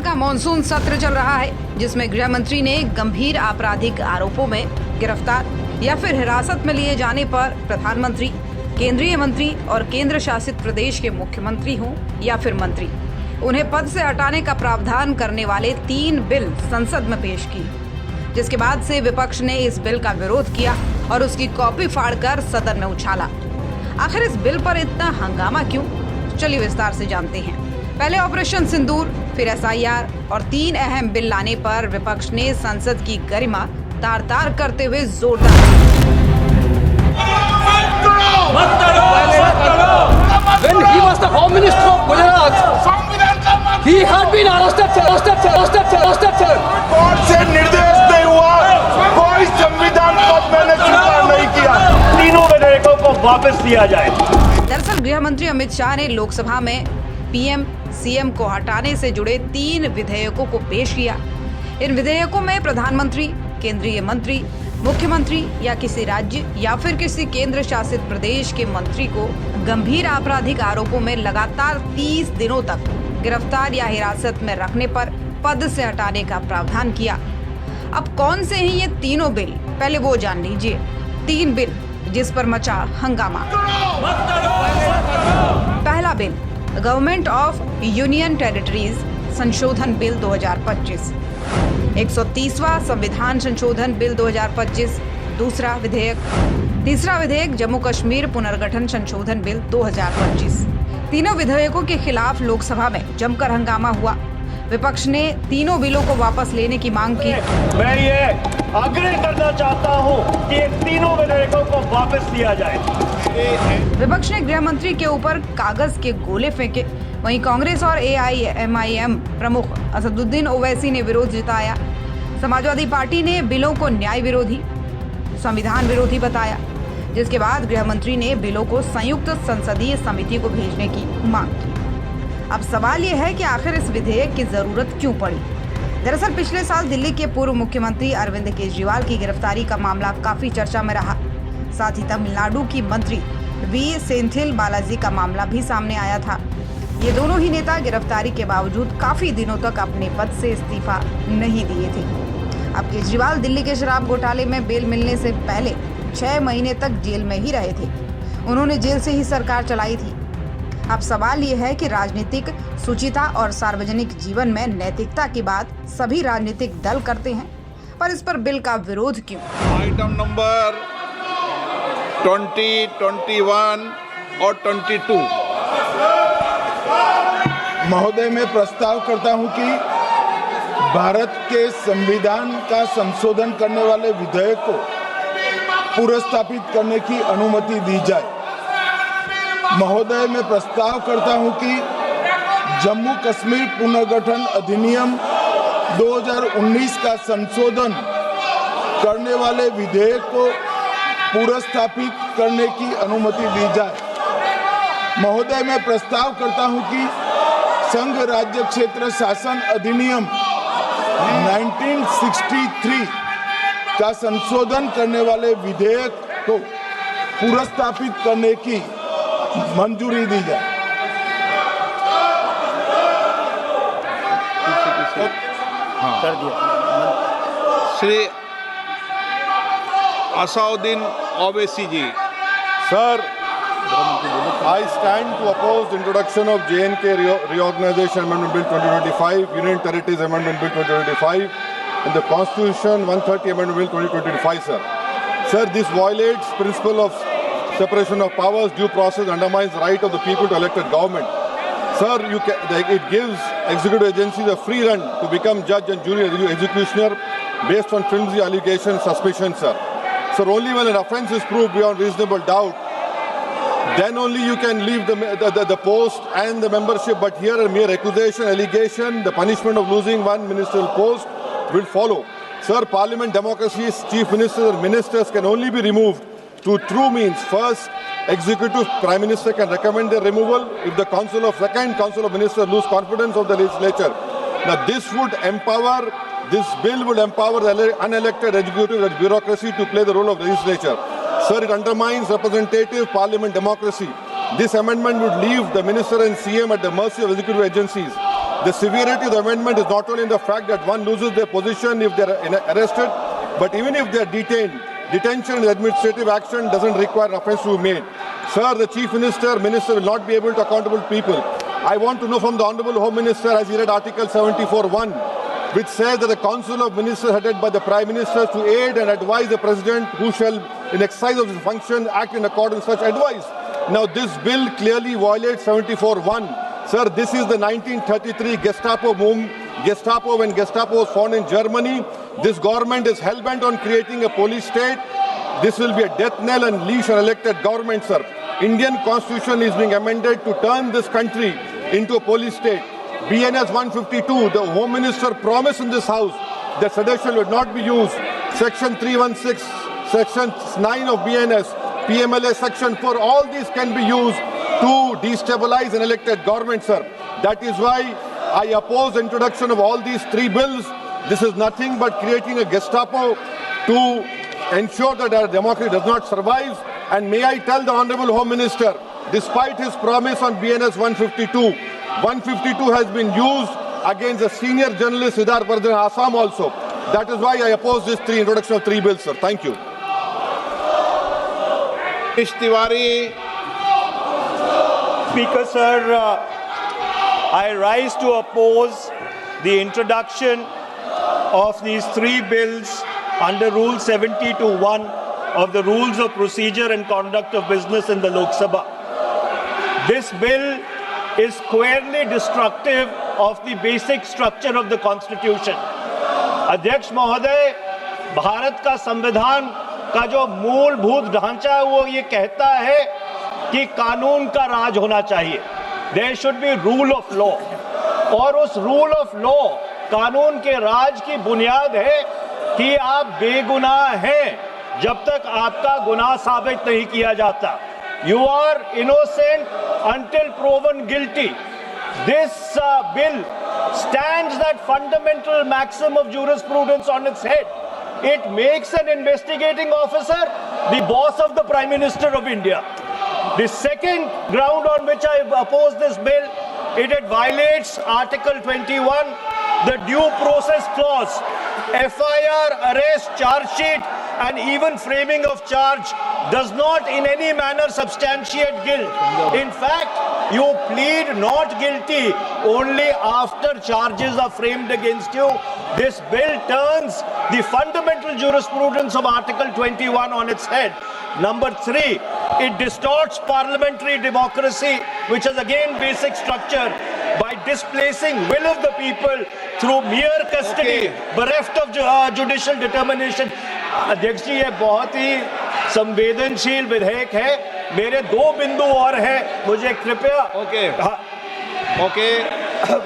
संसद का मॉनसून सत्र चल रहा है, जिसमें गृह मंत्री ने गंभीर आपराधिक आरोपों में गिरफ्तार या फिर हिरासत में लिए जाने पर प्रधानमंत्री, केंद्रीय मंत्री और केंद्र शासित प्रदेश के मुख्यमंत्री हों या फिर मंत्री, उन्हें पद से हटाने का प्रावधान करने वाले 3 बिल संसद में पेश की, जिसके बाद से विपक्ष ने इस बिल का विरोध किया और उसकी कॉपी फाड़कर सदन में उछाला। आखिर इस बिल पर इतना हंगामा क्यों? चलिए विस्तार से जानते हैं। पहले ऑपरेशन सिंदूर, फिर SIR और 3 अहम बिल लाने पर विपक्ष ने संसद की गरिमा तार-तार करते हुए जोरदार When he was the Home Minister of Gujarat, he had been arrested. Court से निर्देश नहीं हुआ, कोई संविधान पद मैंने स्वीकार नहीं किया। तीनों विधेयकों को वापस लिया जाए। दरअसल गृह मंत्री अमित शाह ने लोकसभा में PM, CM को हटाने से जुड़े 3 विधेयकों को पेश किया। इन विधेयकों में प्रधानमंत्री, केंद्रीय मंत्री, मुख्यमंत्री या किसी राज्य या फिर किसी केंद्र शासित प्रदेश के मंत्री को गंभीर आपराधिक आरोपों में लगातार 30 दिनों तक गिरफ्तार या हिरासत में रखने पर पद से हटाने का प्रावधान किया। अब कौन से हैं ये तीनों बिल, पहले वो जान लीजिए। 3 बिल जिस पर मचा हंगामा। पहला bill, government of union territories संशोधन बिल 2025, 130वां संविधान संशोधन बिल 2025, दूसरा विधेयक। तीसरा विधेयक, जम्मू कश्मीर पुनर्गठन संशोधन बिल 2025। तीनों विधेयकों के खिलाफ लोकसभा में जमकर हंगामा हुआ। विपक्ष ने तीनों बिलों को वापस लेने की मांग की। मैं ये आग्रह करना चाहता हूँ कि तीनों विधेयकों को वापस लिया जाए। विपक्ष ने गृह मंत्री के ऊपर कागज के गोले फेंके। वहीं कांग्रेस और AIMIM प्रमुख असदुद्दीन ओवैसी ने विरोध जताया। समाजवादी पार्टी ने बिलों को न्याय विरोधी, संविधान विरोधी बताया, जिसके बाद गृह मंत्री ने बिलों को संयुक्त संसदीय समिति को भेजने की मांग की। अब सवाल यह है कि आखिर इस विधेयक की जरूरत क्यों पड़ी? दरअसल पिछले साल दिल्ली के पूर्व मुख्यमंत्री अरविंद केजरीवाल की गिरफ्तारी का मामला काफी चर्चा में रहा। साथ ही तमिलनाडु की मंत्री V. सेंथिल बालाजी का मामला भी सामने आया था। ये दोनों ही नेता गिरफ्तारी के बावजूद काफी दिनों तक अपने पद से इस्तीफा नहीं दिए थे। अब केजरीवाल दिल्ली के शराब घोटाले में बेल मिलने से पहले 6 महीने तक जेल में ही रहे थे। उन्होंने जेल से ही सरकार चलाई थी। अब सवाल ये है कि राजनीतिक शुचिता और सार्वजनिक जीवन में नैतिकता की बात सभी राजनीतिक दल करते हैं, पर इस पर बिल का विरोध क्यों? आइटम नंबर 20, 21 और 22 महोदय, मैं प्रस्ताव करता हूं कि भारत के संविधान का संशोधन करने वाले विधेयक को पुनर्स्थापित करने की अनुमति दी जाए। महोदय, मैं प्रस्ताव करता हूं कि जम्मू कश्मीर पुनर्गठन अधिनियम 2019 का संशोधन करने वाले विधेयक को पुनर्स्थापित करने की अनुमति दी जाए। महोदय, मैं प्रस्ताव करता हूं कि संघ राज्य क्षेत्र शासन अधिनियम 1963 का संशोधन करने वाले विधेयक को पुनर्स्थापित करने की मंजूरी दी जाए। कर दिया। श्री असाउद्दीन ओवैसी जी। Sir, I stand to oppose the introduction of J&K Reorganization Amendment Bill 2025, Union Territories Amendment Bill 2025, and the Constitution 130 Amendment Bill 2025, sir. Sir, this violates principle of separation of powers, due process, undermines the right of the people to elect a government. Sir, it gives executive agencies a free run to become judge and jury and executioner based on flimsy allegations, suspicions, sir. Sir, only when an offence is proved beyond reasonable doubt, then only you can leave the post and the membership. But here a mere accusation, allegation, the punishment of losing one ministerial post will follow. Sir, parliament democracy's chief ministers and ministers can only be removed through true means. First, executive prime minister can recommend their removal if the second council of ministers lose confidence of the legislature. Now this bill would empower the unelected executive bureaucracy to play the role of legislature. Sir, it undermines representative parliament democracy. This amendment would leave the minister and CM at the mercy of executive agencies. The severity of the amendment is not only in the fact that one loses their position if they are arrested, but even if they are detained, detention and administrative action doesn't require an offence to be made. Sir, the Chief Minister will not be able to accountable people. I want to know from the Honourable Home Minister, as he read Article 74(1), which says that the Council of Ministers headed by the Prime Minister to aid and advise the President who shall, in exercise of his function, act in accordance with such advice. Now, this bill clearly violates 74(1). Sir, this is the 1933 Gestapo boom. When Gestapo was found in Germany, this government is hell-bent on creating a police state. This will be a death knell and leash on elected government, sir. Indian Constitution is being amended to turn this country into a police state. BNS 152, the Home Minister promised in this House that sedition would not be used. Section 316, Section 9 of BNS, PMLA Section 4, all these can be used to destabilize an elected government, sir. That is why I oppose the introduction of all these three bills. This is nothing but creating a Gestapo to ensure that our democracy does not survive. And may I tell the Honourable Home Minister, despite his promise on BNS 152 has been used against a senior journalist, Siddharth Vardhan, Assam also. That is why I oppose this introduction of three bills, sir. Thank you. Tiwari. Speaker, sir, I rise to oppose the introduction of these three bills under Rule 70(1) of the Rules of Procedure and Conduct of Business in the Lok Sabha. This bill is squarely destructive of the basic structure of the Constitution. अध्यक्ष महोदय, भारत का संविधान का जो मूलभूत ढांचा है वो ये कहता है कि कानून का राज होना चाहिए. There should be rule of law. और उस rule of law, कानून के राज की बुनियाद है कि आप बेगुनाह हैं जब तक आपका गुनाह साबित नहीं किया जाता. You are innocent until proven guilty. This bill stands that fundamental maxim of jurisprudence on its head. It makes an investigating officer the boss of the Prime Minister of India. The second ground on which I oppose this bill, it violates Article 21, the due process clause. FIR, arrest, charge sheet, and even framing of charge does not in any manner substantiate guilt. In fact, you plead not guilty only after charges are framed against you. This bill turns the fundamental jurisprudence of Article 21 on its head. Number 3, it distorts parliamentary democracy, which is again basic structure, by displacing will of the people through mere custody, bereft of judicial determination. अध्यक्ष जी, ये बहुत ही संवेदनशील विधेयक है. मेरे दो बिंदु और हैं, मुझे कृपया.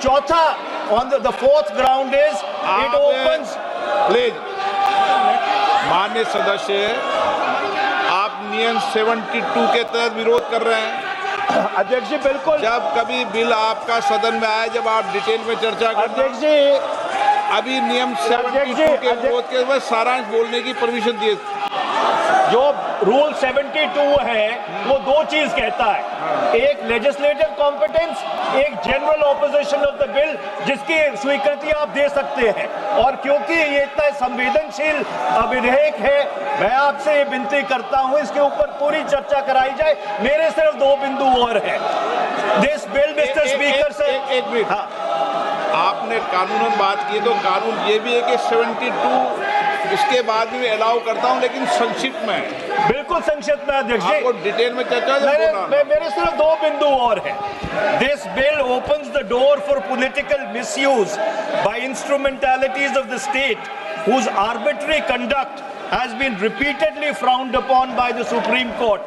चौथा, on the fourth ground is it opens. Please माननीय सदस्य, आप नियम 72 के तहत विरोध कर रहे हैं. अध्यक्ष जी, बिल्कुल. जब कभी बिल आपका सदन में आया, जब आप डिटेल में चर्चा करते, अध्यक्ष जी, अभी नियम 72 के विरोध के बाद सारांश बोलने की परमिशन दिए. जो रूल 72 है वो दो चीज कहता है. एक लेजिस्लेटिव कॉम्पिटेंस, एक general opposition of the bill, जिसकी स्वीकृति आप दे सकते हैं. और क्योंकि ये इतना संवेदनशील विधेयक है, मैं आपसे ये विनती करता हूं इसके ऊपर पूरी चर्चा कराई जाए. मेरे सिर्फ दो बिंदु और हैं. This bill, mister speaker, sir, एक मिनट. आपने कानूनन बात की, तो कानून ये भी है कि 72 इसके बाद भी अलाउ करता हूं, लेकिन संक्षिप्त में. बिल्कुल संक्षिप्त में अध्यक्ष जी. आपको डिटेल में चर्चा मेरे सिर्फ दो बिंदु और हैं. This bill opens the door for political misuse by instrumentalities of the state whose arbitrary conduct has been repeatedly frowned upon by the Supreme Court.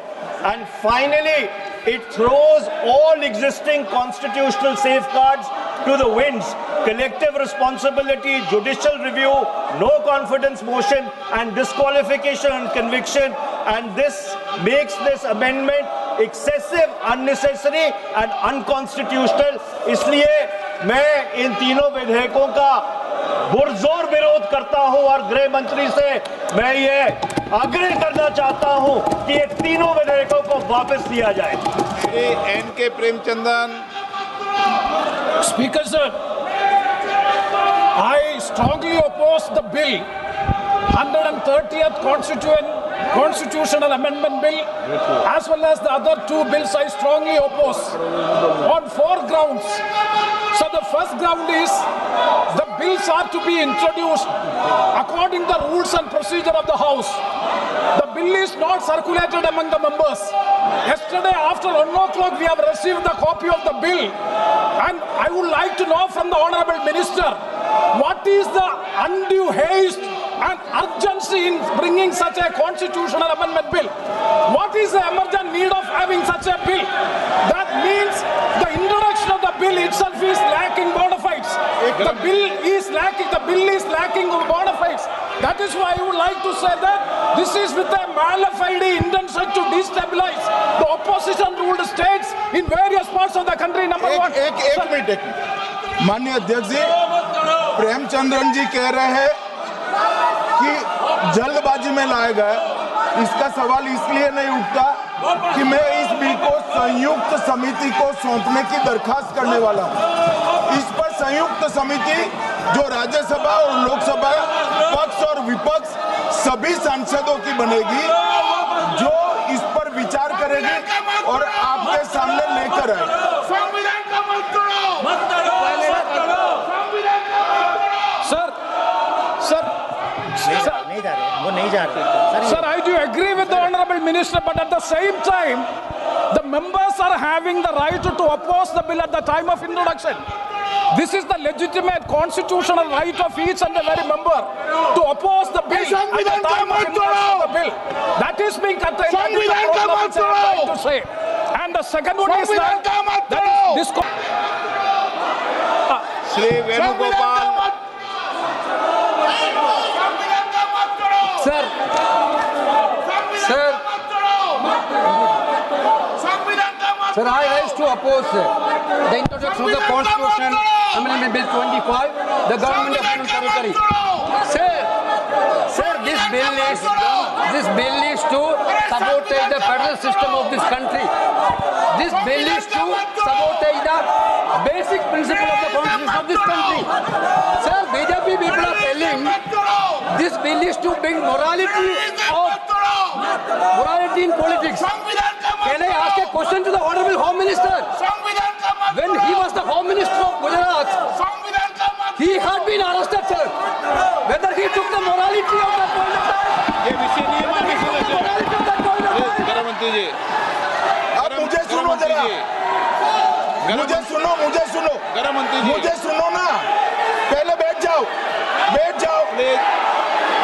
And finally, it throws all existing constitutional safeguards to the winds. Collective responsibility, judicial review, no confidence motion, and disqualification and conviction. And this makes this amendment excessive, unnecessary, and unconstitutional. इसलिए मैं इन तीनों विधेयकों का पुरजोर विरोध करता हूं और गृह मंत्री से मैं ये आग्रह करना चाहता हूं कि ये तीनों विधेयकों को वापस लिया जाए. Shri N.K. Premachandran. Speaker sir, I strongly oppose the bill, 130th Constitutional Amendment Bill, as well as the other two bills I strongly oppose on 4 grounds. So the first ground is the bills are to be introduced according to the rules and procedure of the House. The bill is not circulated among the members. Yesterday after 1 o'clock we have received the copy of the bill, and I would like to know from the Honourable Minister, what is the undue haste and urgency in bringing such a constitutional amendment bill? What is the emergent need of having such a bill? That means the introduction of the bill itself is lacking bona fides. The bill is lacking bona fides. That is why I would like to say that this is with a mala fide intention to destabilize the opposition ruled states in various parts of the country. Number one. एक minute माननीय अध्यक्ष जी, प्रेमचंद्रन जी कह रहे हैं कि जल्दबाजी में लाया गया। इसका सवाल इसलिए नहीं उठता कि मैं इस बिल को संयुक्त समिति को सौंपने की दरखास्त करने वाला हूं। इस पर संयुक्त समिति जो राज्यसभा और लोकसभा पक्ष और विपक्ष सभी सांसदों की बनेगी, जो इस पर विचार करेगी और आपके सामने लेकर आएगी। Sir, I do agree with the Honourable Minister, but at the same time, the members are having the right to oppose the bill at the time of introduction. This is the legitimate constitutional right of each and every member to oppose the bill at the time of introduction of the bill. That is being contained. That is the problem which I am trying to say. And the second one is that is this. Shri Venugopal. Sir, I rise to oppose the introduction of the Constitution Amendment Bill 25, the Government of Union Territory. Sir, this bill is to sabotage the federal system of this country. This bill is to sabotage the basic principle of the constitution of this country. Sir, BJP people are telling this bill is to bring morality in politics. Can I ask a question to the Honourable Home Minister? When he was the Home Minister of Gujarat, he had been arrested, sir. Whether he took the morality of that point of time, गृहमंत्री जी, अब मुझे सुनो जरा, मुझे सुनो, गृहमंत्री जी, मुझे सुनो ना, पहले बैठ जाओ।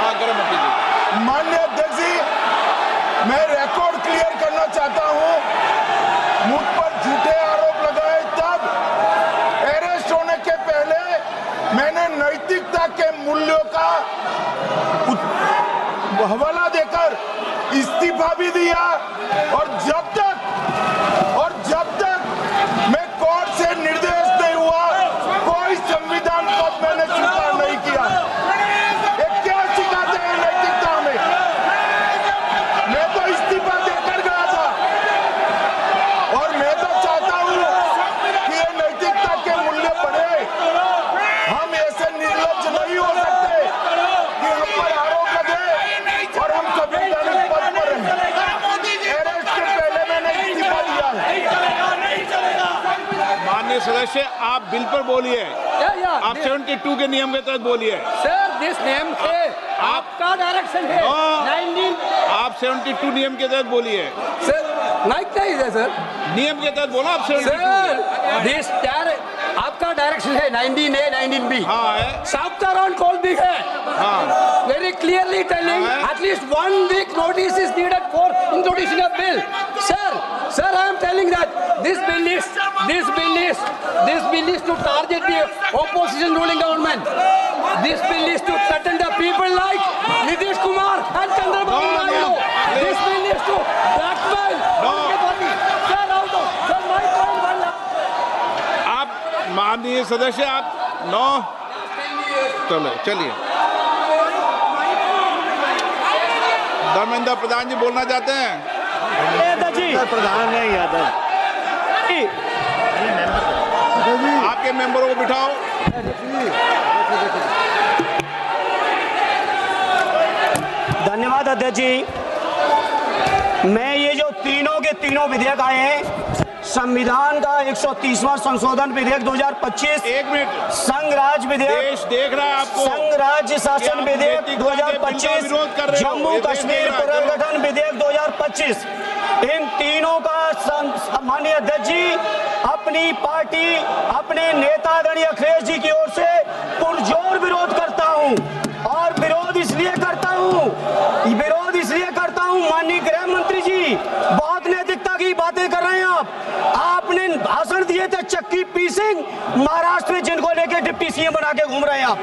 हाँ गृहमंत्री जी। माननीय अध्यक्ष जी, मैं रिकॉर्ड क्लियर करना चाहता हूं। मुझ पर झूठे आरोप लगाए तब अरेस्ट होने के पहले मैंने नैतिकता के मूल्यों का हवाला देकर इस्तीफा भी दिया, और जब तक मैं कोर्ट से निर्देश नहीं हुआ, कोई संविधान पद मैंने स्वीकार नहीं किया। ये क्या सिखाते हैं नैतिकता में? मैं तो इस्तीफा देकर गया था, और मैं तो चाहता हूं कि ये नैतिकता के मूल्य बढ़े। हम ऐसे निर्लज्ज नहीं हो सकते कि हम पर आरोप लगे और हम संवैधानिक पद पर रहें। अरेस्ट के पहले मैंने इस्तीफा दिया है। माननीय सदस्य, आप बिल पर बोलिए। आप 72 के नियम के तहत बोलिए। सर, दिस नियम है, आपका डायरेक्शन है। 19 आप 72 नियम के तहत बोलिए। सर, लाइक नहीं है सर, नियम के तहत बोलो आप 72। सर, दिस आपका डायरेक्शन है 19A 19B। हाँ है। साफ्तार ऑन कॉल भी है। हाँ। Very clearly telling at least 1 week notice is needed for introducing a bill. Sir, I am telling that this bill is to target the opposition ruling government. This bill is to threaten the people like Nitish Kumar and Chandrababu Naidu. This bill is to blackmail. Sir, my point one. आप माननीय सदस्य, आप 9 चलिए। धर्मेंद्र प्रधान जी बोलना चाहते हैं? प्रधान नहीं यादव। आप के मेंबरों को बिठाओ। धन्यवाद अध्यक्ष जी। मैं ये जो तीनों के तीनों विधेयक आए हैं, संविधान का 130वां संशोधन विधेयक 2025, एक मिनट, संघ राज्य विधेयक, देश देख रहा है आपको, संघ राज्य शासन विधेयक 2025, जम्मू कश्मीर पुनर्गठन विधेयक 2025, इन तीनों का माननीय अध्यक्ष जी अपनी पार्टी, अपने नेता आदरणीय अखिलेश जी की ओर से पुरजोर विरोध करता हूं। और विरोध इसलिए करता हूं, माननीय गृह मंत्री जी बहुत नैतिकता की बातें कर रहे हैं आपने भाषण दिए थे चक्की पी सिंह महाराष्ट्र में, जिनको लेके डिप्टी सीएम बना के घूम रहे हैं आप।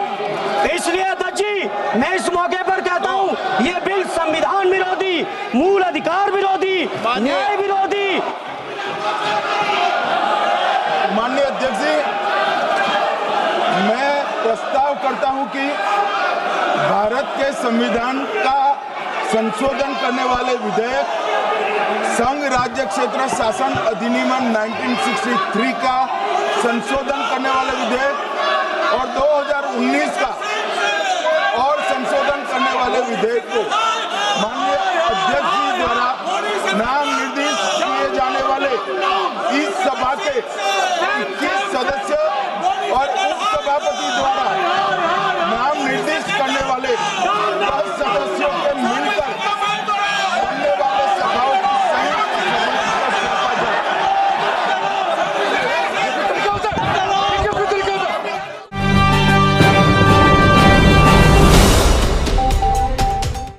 इसलिए अध्यक्ष जी मैं इस मौके पर कहता हूं ये बिल संविधान विरोधी, मूल अधिकार विरोधी, न्याय विरोधी। माननीय अध्यक्ष जी, मैं प्रस्ताव करता हूं कि भारत के संविधान का संशोधन करने वाले विधेयक, संघ राज्य क्षेत्र शासन अधिनियम 1963 का संशोधन करने वाले विधेयक और 2019 का और संशोधन करने वाले विधेयक को माननीय अध्यक्ष जी द्वारा नाम निर्देशित किए जाने वाले इस सभा के 21 सदस्य और उपसभापति द्वारा